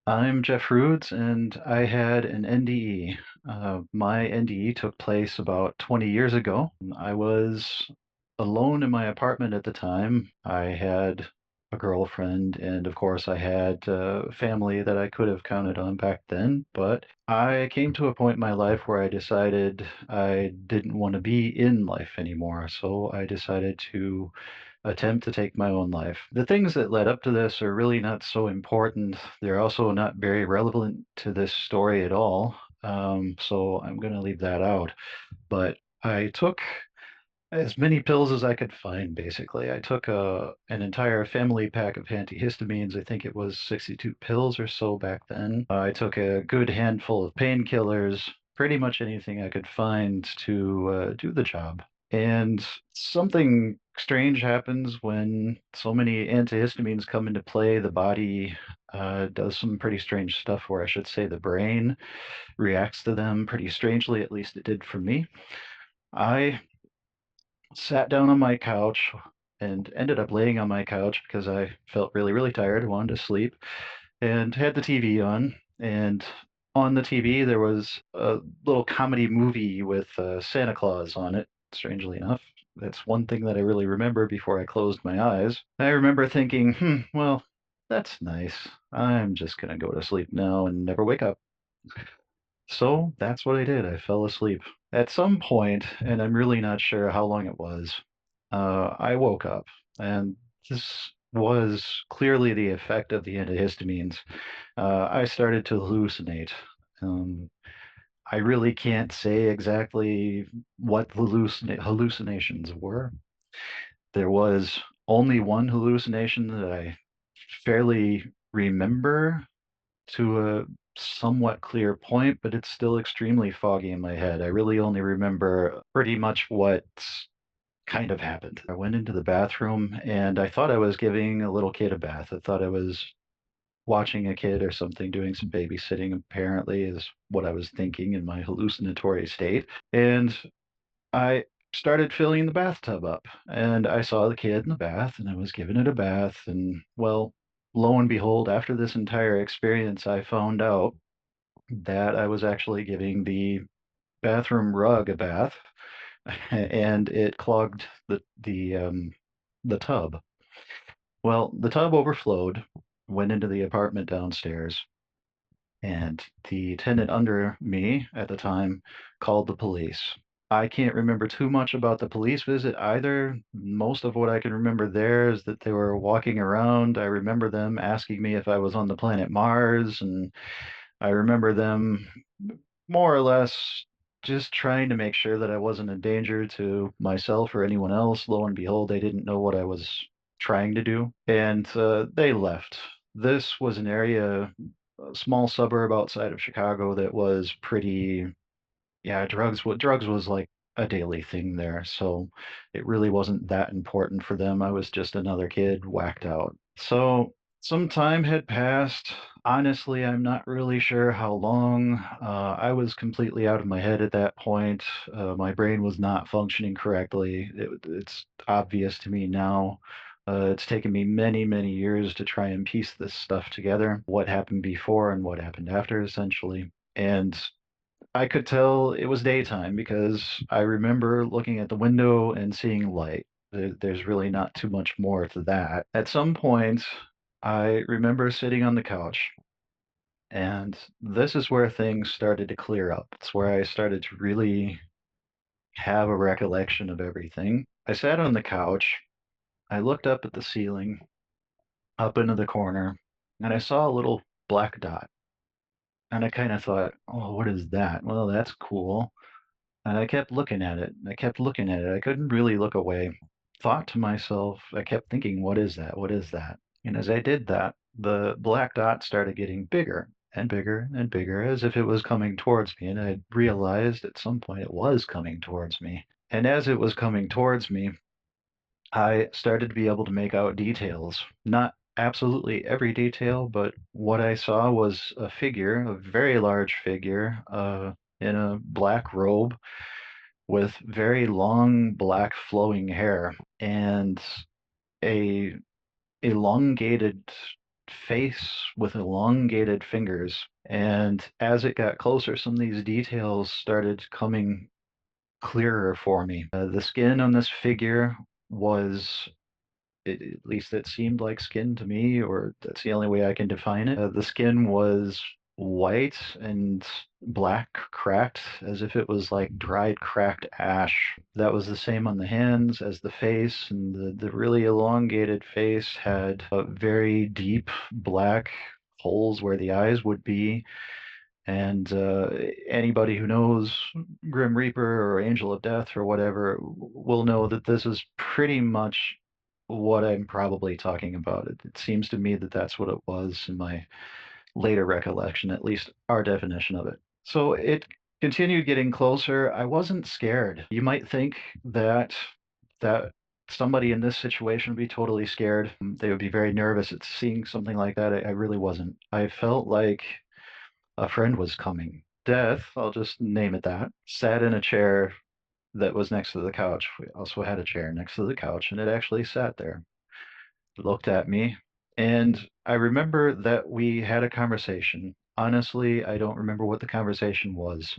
I'm Jeff Roods, and I had an NDE. My NDE took place about 20 years ago. I was alone in my apartment at the time. I had a girlfriend, and of course, I had family that I could have counted on back then. But I came to a point in my life where I decided I didn't want to be in life anymore. So I decided to attempt to take my own life. The things that led up to this are really not so important. They're also not very relevant to this story at all. So I'm going to leave that out. But I took as many pills as I could find, basically. I took an entire family pack of antihistamines. I think it was 62 pills or so back then. I took a good handful of painkillers, pretty much anything I could find to do the job. And something strange happens when so many antihistamines come into play. The body does some pretty strange stuff, or I should say, the brain reacts to them pretty strangely. At least it did for me. I sat down on my couch and ended up laying on my couch because I felt really, really tired, wanted to sleep, and had the TV on. And on the TV, there was a little comedy movie with Santa Claus on it, strangely enough. That's one thing that I really remember before I closed my eyes. I remember thinking, well, that's nice. I'm just going to go to sleep now and never wake up. So that's what I did. I fell asleep. At some point, and I'm really not sure how long it was, I woke up, and this was clearly the effect of the antihistamines. I started to hallucinate. Um, I really can't say exactly what the hallucinations were. There was only one hallucination that I fairly remember to a somewhat clear point, but it's still extremely foggy in my head. I really only remember pretty much what kind of happened. I went into the bathroom and I thought I was giving a little kid a bath. I thought I was watching a kid or something doing some babysitting, apparently, is what I was thinking in my hallucinatory state. And I started filling the bathtub up and I saw the kid in the bath and I was giving it a bath. And well, lo and behold, after this entire experience, I found out that I was actually giving the bathroom rug a bath and it clogged the tub. Well, the tub overflowed, went into the apartment downstairs, and the tenant under me at the time called the police. I can't remember too much about the police visit either. Most of what I can remember there is that they were walking around. I remember them asking me if I was on the planet Mars, and I remember them more or less just trying to make sure that I wasn't a danger to myself or anyone else. Lo and behold, they didn't know what I was trying to do, and they left. This was an area, a small suburb outside of Chicago that was pretty, yeah, drugs was like a daily thing there, so it really wasn't that important for them. I was just another kid whacked out. So some time had passed. Honestly, I'm not really sure how long. I was completely out of my head at that point. My brain was not functioning correctly. It's obvious to me now. It's taken me many, many years to try and piece this stuff together, what happened before and what happened after, essentially. And I could tell it was daytime because I remember looking at the window and seeing light. There's really not too much more to that. At some point, I remember sitting on the couch, and this is where things started to clear up. It's where I started to really have a recollection of everything. I sat on the couch, I looked up at the ceiling, up into the corner, and I saw a little black dot. And I kind of thought, oh, what is that? Well, that's cool. And I kept looking at it. I kept looking at it. I couldn't really look away. Thought to myself, I kept thinking, what is that? What is that? And as I did that, the black dot started getting bigger and bigger and bigger as if it was coming towards me. And I realized at some point it was coming towards me. And as it was coming towards me, I started to be able to make out details. Not absolutely every detail, but what I saw was a figure, a very large figure, in a black robe with very long black flowing hair and a elongated face with elongated fingers. And as it got closer, some of these details started coming clearer for me. The skin on this figure was, at least it seemed like skin to me, or that's the only way I can define it. The skin was white and black cracked, as if it was like dried cracked ash. That was the same on the hands as the face, and the really elongated face had very deep black holes where the eyes would be. And anybody who knows Grim Reaper or Angel of Death or whatever will know that this is pretty much what I'm probably talking about. It seems to me that that's what it was in my later recollection, at least our definition of it. So it continued getting closer. I wasn't scared. You might think that somebody in this situation would be totally scared. They would be very nervous at seeing something like that. I really wasn't. I felt like a friend was coming. Death, I'll just name it that, sat in a chair that was next to the couch. We also had a chair next to the couch, and it actually sat there, looked at me, and I remember that we had a conversation. Honestly, I don't remember what the conversation was.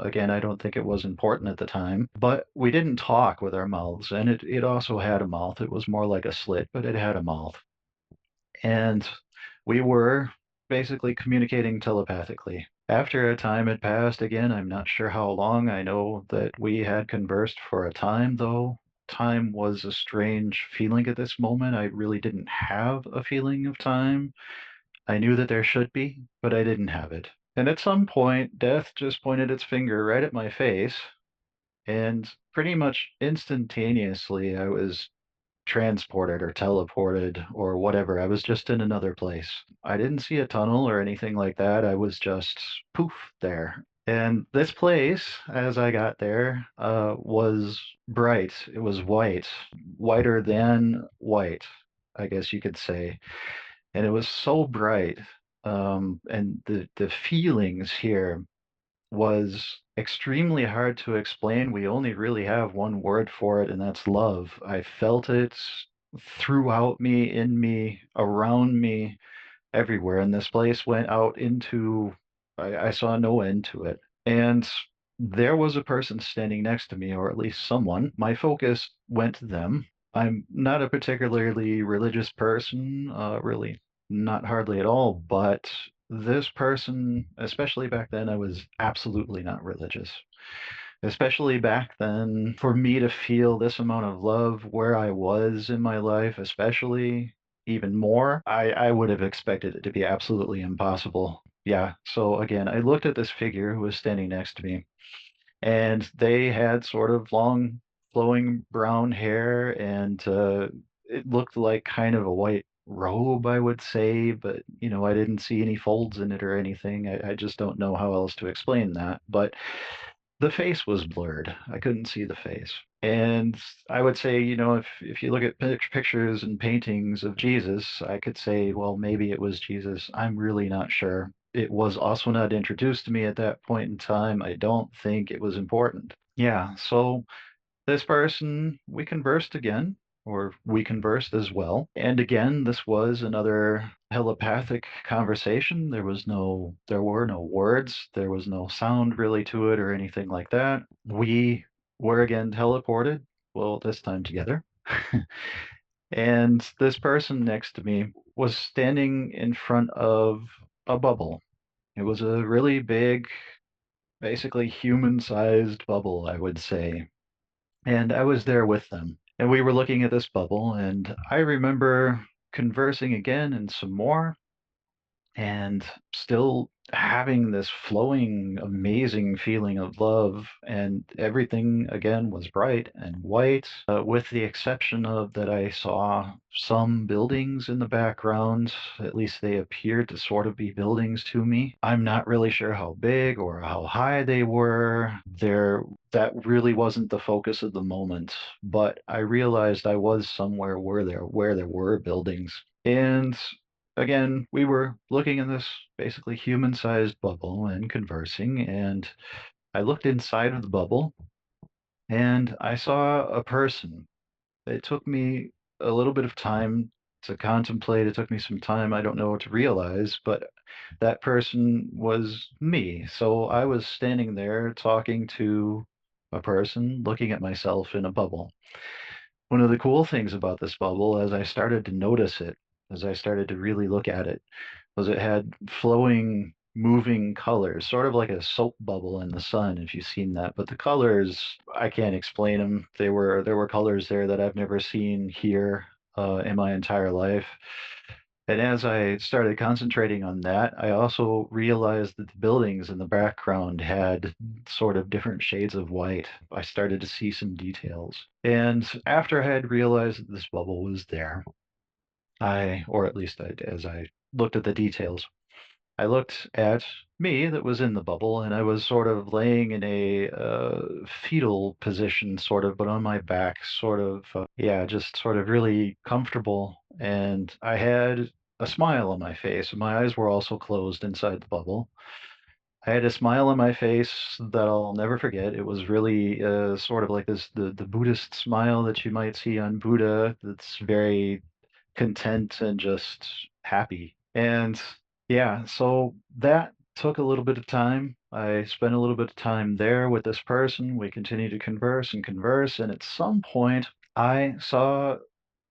Again, I don't think it was important at the time, but we didn't talk with our mouths, and it also had a mouth. It was more like a slit, but it had a mouth. And we were basically communicating telepathically. After a time had passed, again, I'm not sure how long. I know that we had conversed for a time, though. Time was a strange feeling at this moment. I really didn't have a feeling of time. I knew that there should be, but I didn't have it. And at some point, Death just pointed its finger right at my face, and pretty much instantaneously, I was transported or teleported or whatever. I was just in another place. I didn't see a tunnel or anything like that. I was just poof there. And this place, as I got there, was bright. It was white, whiter than white, I guess you could say. And it was so bright. And the feelings here was extremely hard to explain. We only really have one word for it, and that's love. I felt it throughout me, in me, around me, everywhere. And this place went out into, I saw no end to it. And there was a person standing next to me, or at least someone. My focus went to them. I'm not a particularly religious person, really not hardly at all, but this person, especially back then, I was absolutely not religious. Especially back then, for me to feel this amount of love where I was in my life, especially even more, I would have expected it to be absolutely impossible. Yeah. So again, I looked at this figure who was standing next to me, and they had sort of long, flowing brown hair, and it looked like kind of a white robe, I would say, but I didn't see any folds in it or anything. I just don't know how else to explain that. But the face was blurred. I couldn't see the face. And I would say, if you look at pictures and paintings of Jesus, I could say, well, maybe it was Jesus. I'm really not sure. It was also not introduced to me at that point in time. I don't think it was important. Yeah, so this person, we conversed again, or we conversed as well. And again, this was another telepathic conversation. There were no words, there was no sound really to it or anything like that. We were again teleported, well, this time together. And this person next to me was standing in front of a bubble. It was a really big, basically human-sized bubble, I would say. And I was there with them. And we were looking at this bubble, and I remember conversing again and some more, and still having this flowing, amazing feeling of love. And everything again was bright and white, with the exception of that I saw some buildings in the background. At least they appeared to sort of be buildings to me. I'm not really sure how big or how high they were. That really wasn't the focus of the moment, but I realized I was somewhere where there were buildings. And again, we were looking in this basically human-sized bubble and conversing, and I looked inside of the bubble and I saw a person. It took me a little bit of time to contemplate. It took me some time. I don't know to realize, but that person was me. So I was standing there talking to a person, looking at myself in a bubble. One of the cool things about this bubble, as I started to notice it, as I started to really look at it, was it had flowing, moving colors, sort of like a soap bubble in the sun, if you've seen that. But the colors, I can't explain them. There were colors there that I've never seen here in my entire life. And as I started concentrating on that, I also realized that the buildings in the background had sort of different shades of white. I started to see some details. And after I had realized that this bubble was there, or at least as I looked at the details, I looked at me that was in the bubble, and I was sort of laying in a fetal position, sort of, but on my back, sort of, yeah, just sort of really comfortable. And I had a smile on my face. My eyes were also closed inside the bubble. I had a smile on my face that I'll never forget. It was really sort of like the Buddhist smile that you might see on Buddha, that's very content and just happy. And yeah, so that took a little bit of time. I spent a little bit of time there with this person. We continued to converse and converse, and at some point, I saw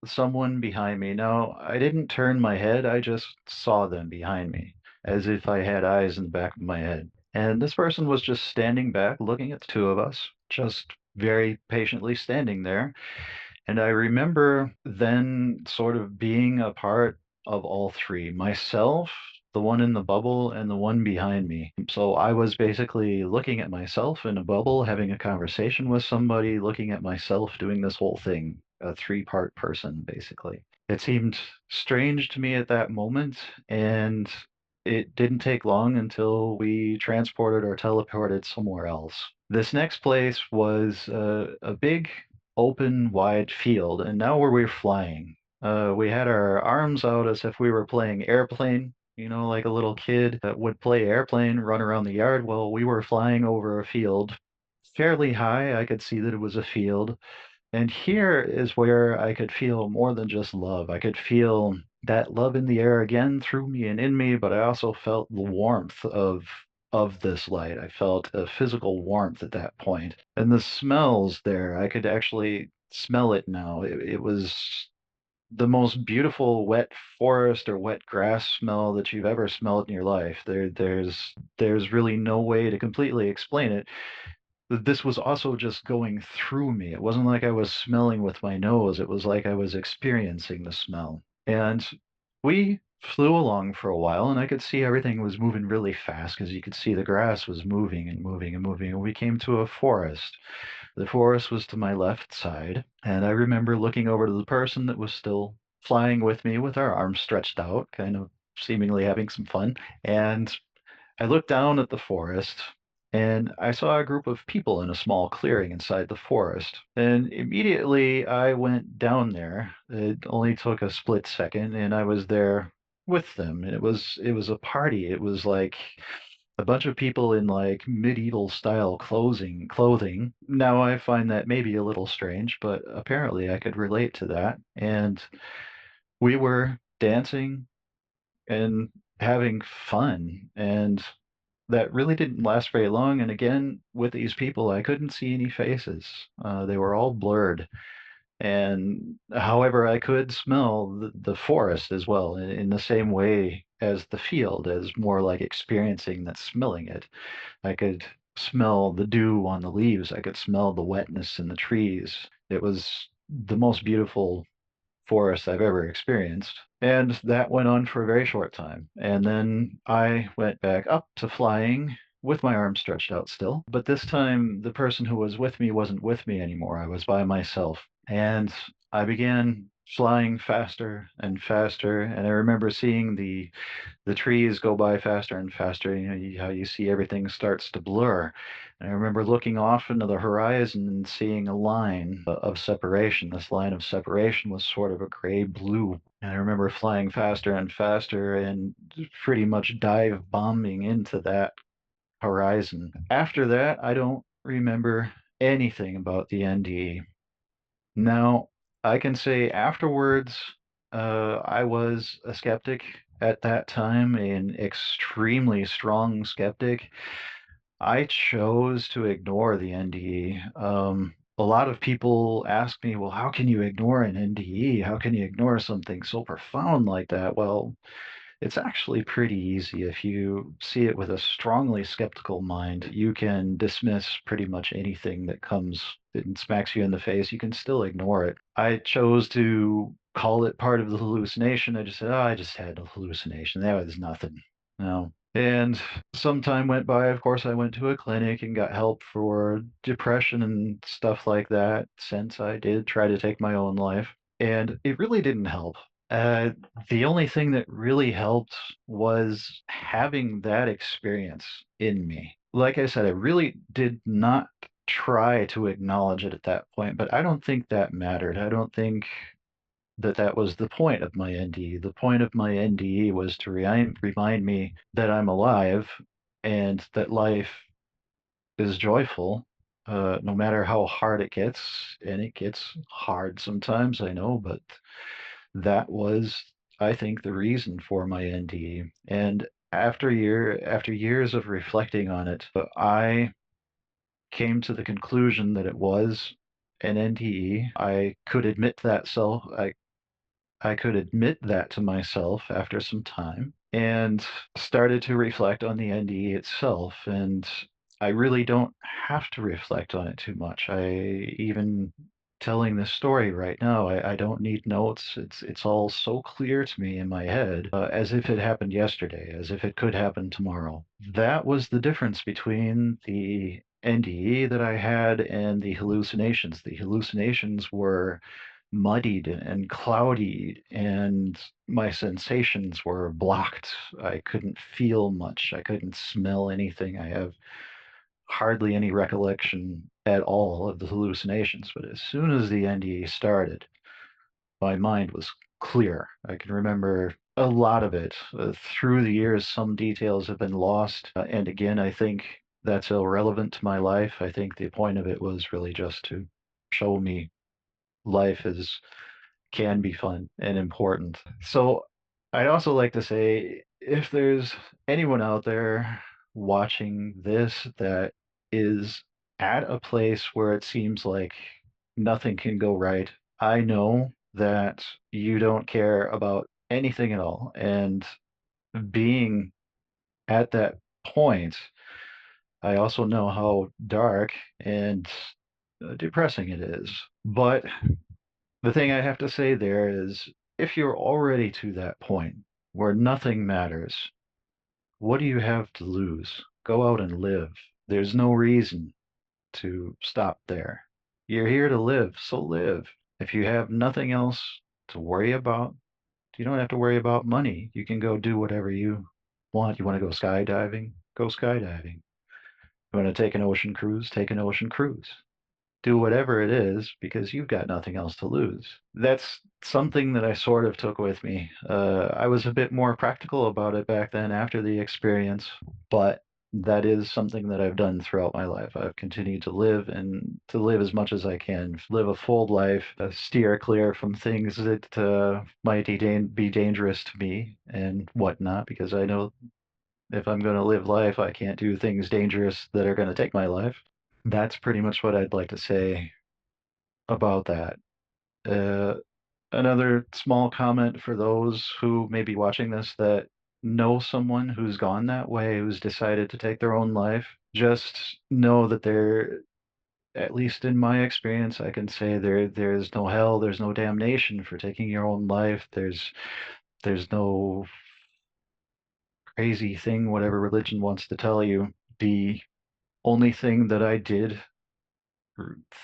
someone behind me. Now, I didn't turn my head, I just saw them behind me, as if I had eyes in the back of my head. And this person was just standing back, looking at the two of us, just very patiently standing there. And I remember then sort of being a part of all three, myself, the one in the bubble, and the one behind me. So I was basically looking at myself in a bubble, having a conversation with somebody, looking at myself doing this whole thing, a three-part person, basically. It seemed strange to me at that moment, and it didn't take long until we transported or teleported somewhere else. This next place was a big open, wide field, and now where we're flying. We had our arms out as if we were playing airplane, like a little kid that would play airplane, run around the yard. Well, we were flying over a field fairly high. I could see that it was a field. And here is where I could feel more than just love. I could feel that love in the air again through me and in me, but I also felt the warmth of this light. I felt a physical warmth at that point. And the smells there, I could actually smell it now. It was the most beautiful wet forest or wet grass smell that you've ever smelled in your life. There's really no way to completely explain it. This was also just going through me. It wasn't like I was smelling with my nose. It was like I was experiencing the smell. And we flew along for a while, and I could see everything was moving really fast because you could see the grass was moving and moving and moving. And we came to a forest. The forest was to my left side, and I remember looking over to the person that was still flying with me with our arms stretched out, kind of seemingly having some fun. And I looked down at the forest and I saw a group of people in a small clearing inside the forest. And immediately I went down there. It only took a split second and I was there with them. And it was a party. It was like a bunch of people in like medieval style clothing. Now I find that maybe a little strange, but apparently I could relate to that. And we were dancing and having fun. And that really didn't last very long. And again, with these people, I couldn't see any faces. They were all blurred. And however, I could smell the forest as well in the same way as the field, as more like experiencing that, smelling it. I could smell the dew on the leaves. I could smell the wetness in the trees. It was the most beautiful forest I've ever experienced. And that went on for a very short time. And then I went back up to flying with my arms stretched out still. But this time, the person who was with me wasn't with me anymore. I was by myself. And I began flying faster and faster. And I remember seeing the trees go by faster and faster. How you see everything starts to blur. And I remember looking off into the horizon and seeing a line of separation. This line of separation was sort of a gray blue. And I remember flying faster and faster and pretty much dive bombing into that horizon. After that, I don't remember anything about the NDE. Now, I can say afterwards, I was a skeptic at that time, an extremely strong skeptic. I chose to ignore the NDE. A lot of people ask me, well, how can you ignore an NDE? How can you ignore something so profound like that? Well, it's actually pretty easy. If you see it with a strongly skeptical mind, you can dismiss pretty much anything that comes and smacks you in the face. You can still ignore it. I chose to call it part of the hallucination. I just said, oh, I just had a hallucination. That was nothing. No. And some time went by. Of course, I went to a clinic and got help for depression and stuff like that, since I did try to take my own life. And it really didn't help. Uh, the only thing that really helped was having that experience in me. Like I said, I really did not try to acknowledge it at that point, but I don't think that mattered. I don't think that that was the point of my NDE. The point of my NDE was to remind me that I'm alive and that life is joyful, no matter how hard it gets. And it gets hard sometimes, I know, but that was, I think, the reason for my NDE. And after years of reflecting on it, I came to the conclusion that it was an NDE. I could admit that to myself after some time and started to reflect on the NDE itself. And I really don't have to reflect on it too much. Even telling this story right now, I don't need notes. It's all so clear to me in my head, as if it happened yesterday, as if it could happen tomorrow. That was the difference between the NDE that I had and the hallucinations. The hallucinations were muddied and cloudy, and my sensations were blocked. I couldn't feel much. I couldn't smell anything. I have hardly any recollection at all of the hallucinations. But as soon as the NDE started, my mind was clear. I can remember a lot of it. Through the years, some details have been lost. And again, I think that's irrelevant to my life. I think the point of it was really just to show me life is can be fun and important. So I'd also like to say if there's anyone out there watching this that is at a place where it seems like nothing can go right, I know that you don't care about anything at all. And being at that point, I also know how dark and depressing it is. But the thing I have to say there is if you're already to that point where nothing matters, what do you have to lose? Go out and live. There's no reason to stop there. You're here to live, so live. If you have nothing else to worry about, you don't have to worry about money. You can go do whatever you want. You want to go skydiving? Go skydiving. You want to take an ocean cruise? Take an ocean cruise. Do whatever it is because you've got nothing else to lose. That's something that I sort of took with me. I was a bit more practical about it back then after the experience, but that is something that I've done throughout my life. I've continued to live and to live as much as I can, live a full life, steer clear from things that might be dangerous to me and whatnot, because I know if I'm going to live life, I can't do things dangerous that are going to take my life. That's pretty much what I'd like to say about that. Uh, Another small comment for those who may be watching this that know someone who's gone that way, who's decided to take their own life. Just know that there, at least in my experience, I can say there's no hell, there's no damnation for taking your own life. There's no crazy thing, whatever religion wants to tell you. The only thing that I did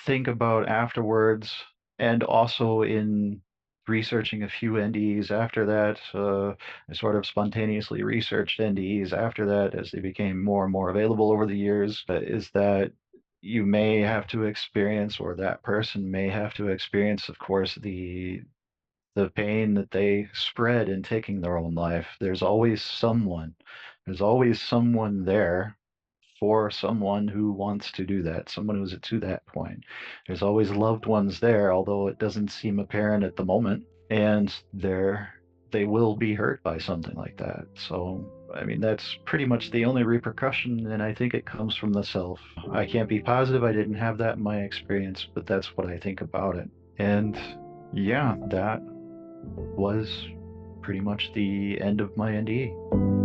think about afterwards, and also in researching a few NDEs after that. I sort of spontaneously researched NDEs after that as they became more and more available over the years, is that you may have to experience, or that person may have to experience, of course, the pain that they spread in taking their own life. There's always someone there for someone who wants to do that, someone who's to that point. There's always loved ones there, although it doesn't seem apparent at the moment. and they will be hurt by something like that. So, I mean, that's pretty much the only repercussion, and I think it comes from the self. I can't be positive. I didn't have that in my experience, but that's what I think about it. And yeah, that was pretty much the end of my NDE.